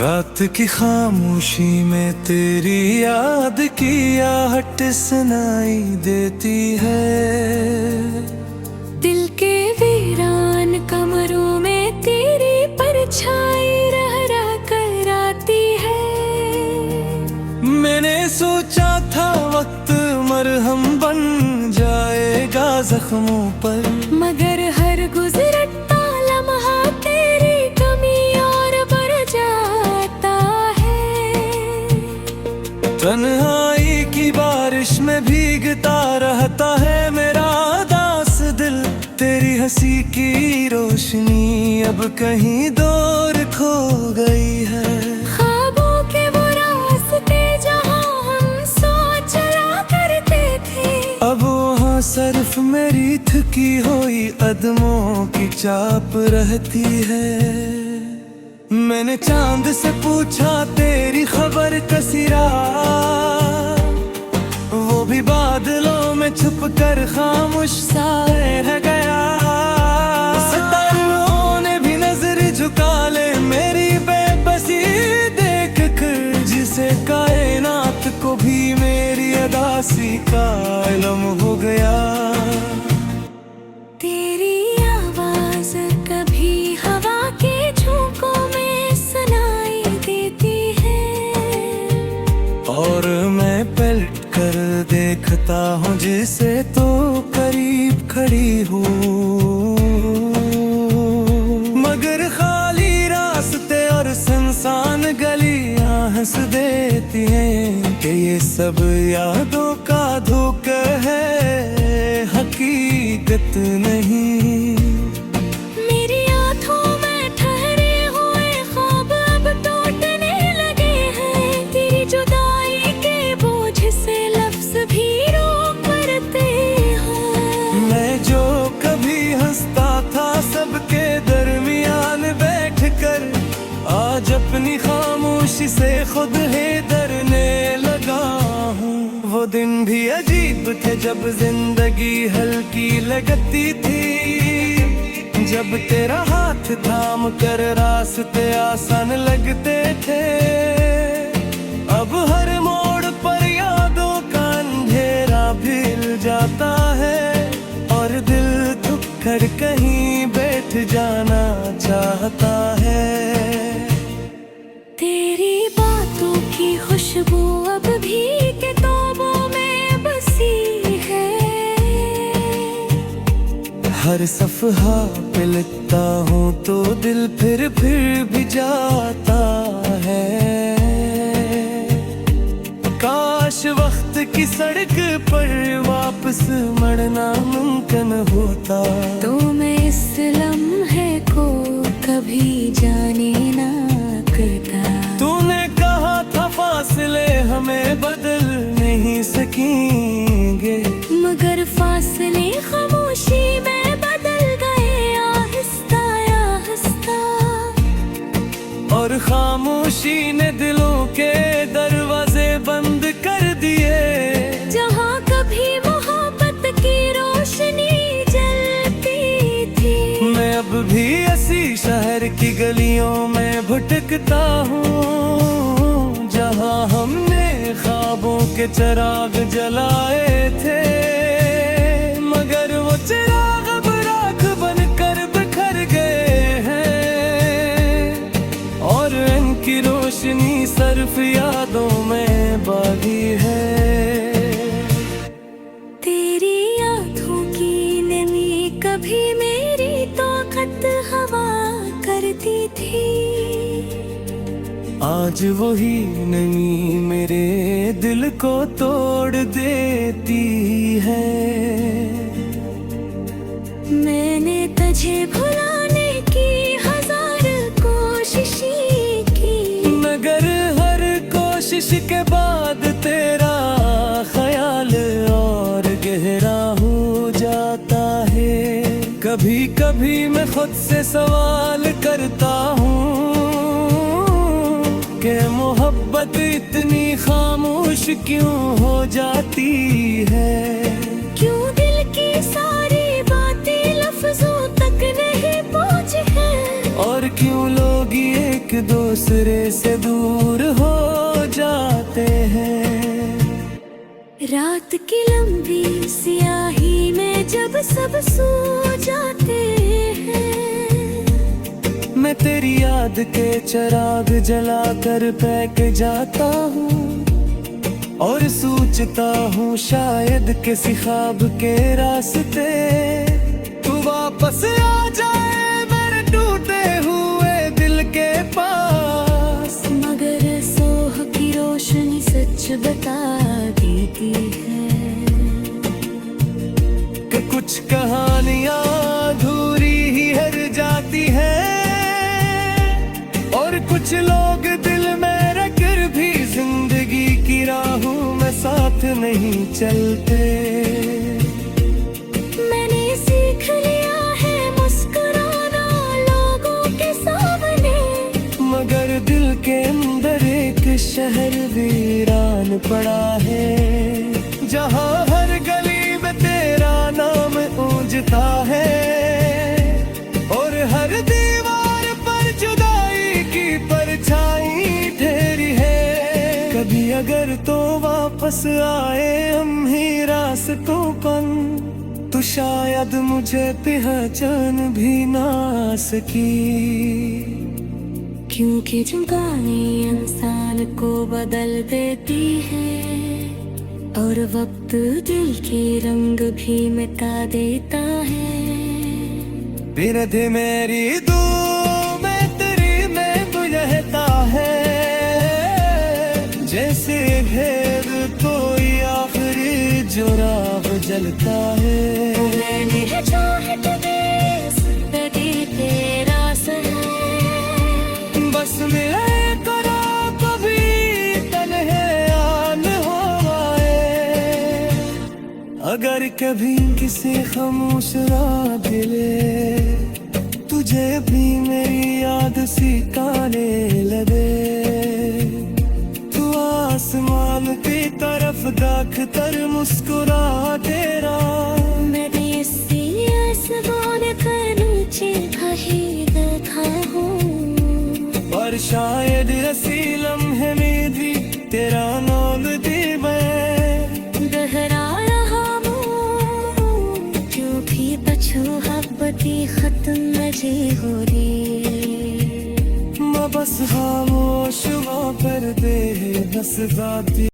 रात की खामोशी में तेरी याद की आहट सुनाई देती है। दिल के वीरान कमरों में तेरी परछाई रह रह कर आती है। मैंने सोचा था वक्त मरहम बन जाएगा जख्मों पर, मगर हर गुजरता लम्हा तेरी कमी और बढ़ जाता है। तन्हाई की बारिश में भीगता रहता है मेरा दास दिल। तेरी हंसी की रोशनी अब कहीं दूर खो गई है। ख्वाबों के वो रास्ते जहाँ हम सोच चला करते थे, अब वहाँ सिर्फ मेरी थकी हुई कदमों की चाप रहती है। मैंने चांद से पूछा तेरी खबर कसीरा, वो भी बादलों में छुप कर खामोश सा रह गया। सितारों ने भी नजर झुका ले मेरी बेबसी देख कर, जिसे कायनात को भी मेरी अदासी का इल्म हो गया। तेरी आवाज कभी हवा के झोंकों में सुनाई देती है, और मैं पलट कर देखता हूँ जिसे तो करीब खड़ी हो, मगर खाली रास्ते और सुनसान गलियां हंस देती हैं कि ये सब यादों का धोखा है, हकीकत नहीं। मेरी आँखों में ठहरे हुए ख्वाब अब टूटने लगे हैं। तेरी जुदाई के बोझ से लफ्ज भी रोक पड़ते हैं। मैं जो कभी हंसता था सबके दरमियान बैठकर, आज अपनी खामोशी से खुद ही डरने लगा हूँ। वो दिन भी अजीब थे जब जिंदगी हल्की लगती थी, जब तेरा हाथ थाम कर रास्ते आसान लगते थे। अब हर मोड़ पर यादों का अंधेरा भिल जाता है, और दिल थक कर कहीं बैठ जाना चाहता है। तेरी बातों की खुशबू अब भी किताबों में बसी है। हर सफहा पे लिखता हूँ तो दिल फिर भी जाता है। काश वक्त की सड़क पर वापस मुड़ना मुमकिन होता, तो मैं इस लम्हे को कभी जाने ना करता। तूने कहा था फासले हमें बदल नहीं सकेंगे, मगर फासले खामोशी में बदल गए आहिस्ता आहिस्ता। और खामोशी ने दिलों के दरवाजे बंद कर दिए। जहाँ कभी मोहब्बत की रोशनी जलती थी, मैं अब भी ऐसी शहर की गलियों में भटकता हूँ, जहाँ हमने ख्वाबों के चिराग जलाए थे, मगर वो चिराग अब राख बनकर बिखर गए हैं, और इनकी रोशनी सिर्फ यादों में बागी है। तेरी आँखों की नमी कभी मेरी ताकत हवा करती थी, आज वही नमी मेरे दिल को तोड़ देती है। मैंने तुझे भुलाने की हजार कोशिशें की, मगर हर कोशिश के बाद तेरा ख्याल और गहरा हो जाता है। कभी कभी मैं खुद से सवाल करता हूँ कि मोहब्बत इतनी खामोश क्यों हो जाती है। क्यों दिल की सारी बातें लफ्जों तक नहीं पहुँची हैं, और क्यों लोग ये एक दूसरे से दूर हो जाते हैं। रात की लंबी स्याही में जब सब सो जाते हैं, मैं तेरी याद के चिराग जलाकर पैक जाता हूँ और सोचता हूँ शायद किसी ख्वाब के रास्ते तू वापस आ जाए मेरे टूटे हुए दिल के पास। मगर सोह की रोशनी सच बता देती है कि कुछ कहानियां अधूरी ही रह जाती है और कुछ लोग दिल में रखकर भी जिंदगी की राहों में साथ नहीं चलते। मैंने सीख लिया है मुस्कुराना लोगों के सामने, मगर दिल के अंदर एक शहर वीरान पड़ा है जहाँ हर गली में तेरा नाम गूंजता है और हर दीवार पर जुदाई की परछाई ठहरी है। कभी अगर तो वापस आए हम ही रास्तों पर तो शायद मुझे पहचान भी ना सकी, क्योंकि जुदाई इंसान को बदल देती है और वक्त दिल के रंग भी मिटा देता है। बिरध मेरी दो में तेरी में बुझता है जैसे भेद कोई आखिरी जो राह जलता है। मैंने है चाहत जिंदगी तेरा सहारा, बस मिले करो कभी तन्हायान हो आए। अगर कभी किसी खामोश रात मिले तुझे भी मेरी याद सी काने लगे, तू आसमान की तरफ देख कर मुस्कुरा तेरा मैं भी इसी आसमान का नीचे कहीं बैठा हूँ, पर शायद ऐसी लम्हे में भी तेरा नाम दी मैं दोहरा रहा हूँ क्योंकि बछुहब्बती खत्म मजे हो रही। मैं बस खामोश वहाँ पर दे बस जाती